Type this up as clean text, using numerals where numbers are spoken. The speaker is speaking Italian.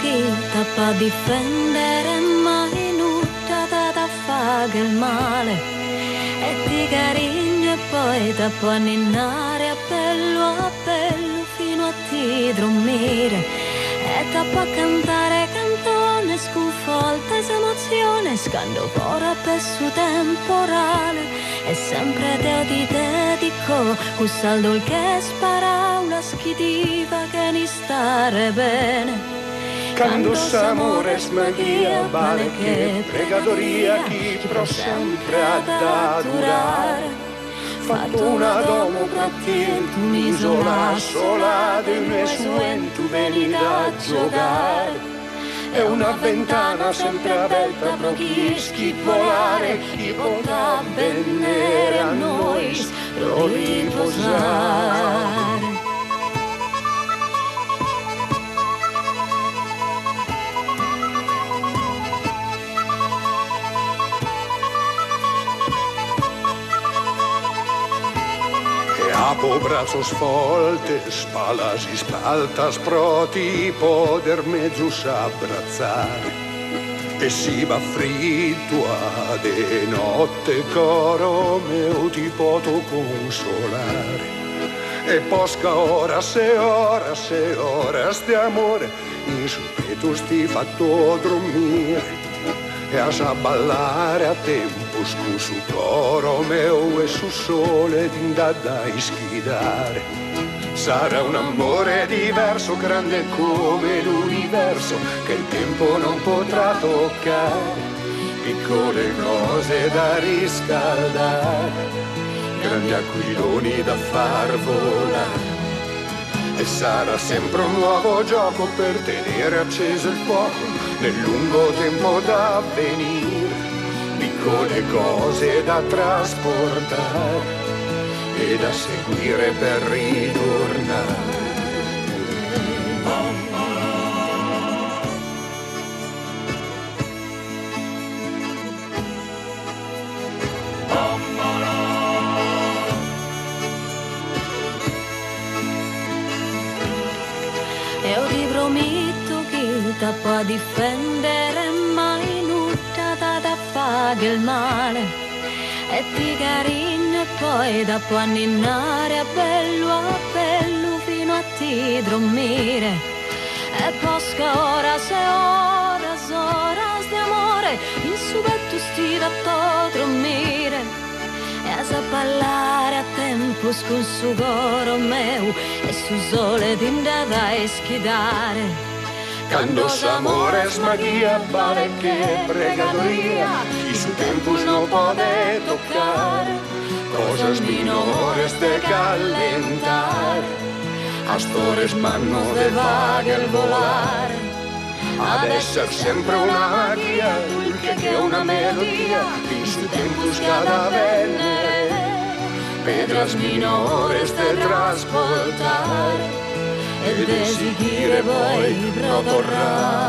chi ti può difendere mai nulla da fare il male e ti carigna e poi ti può ninnare a bello fino a ti dormire e ti può cantare cantone sconfolta emozione scando fuori per su temporale e sempre te ti dedico un saldo che spara una schidiva che ni stare bene Quando s'amore smaghia, vale che pregatoria chi pro sempre ha durare. Fatto una domo prattien, un'isola sola del mio suento venire a giocare. È una ventana sempre aperta pro chi volare, chi potrà venire a noi, lo riposare. Apo brazos fortes, palas y spaltas pro ti poder mezzus abbracciare. E si va fritto de notte coro meu ti poto consolare. E posca horas e horas e horas de amore in su petus ti fatto dormire. E a ballare a tempo su coro meu e su sole tinda da schidare. Sarà un amore diverso, grande come l'universo, che il tempo non potrà toccare. Piccole cose da riscaldare, grandi aquiloni da far volare. E sarà sempre un nuovo gioco per tenere acceso il fuoco nel lungo tempo da venire. Piccole cose da trasportare e da seguire per ritornare. Io ti prometto che ti può difendere mai nulla da fare il male e ti carigna e poi da può ninnare a bello fino a ti dormire e posca horas e horas di amore in su petto sti da dormire e a ballare a tempo con su coro meu e su sole tinda da schidare. Quando s'amore smaghia, vale che pregatoria y su tempus no puede tocar. Cosas minores de calentar, astores mano de vaga el volar. Ha de ser sempre una magia, dulce che una melodia, y su tempus cada venere. Pedras minores de transportar, e de seguire poi pro tornare.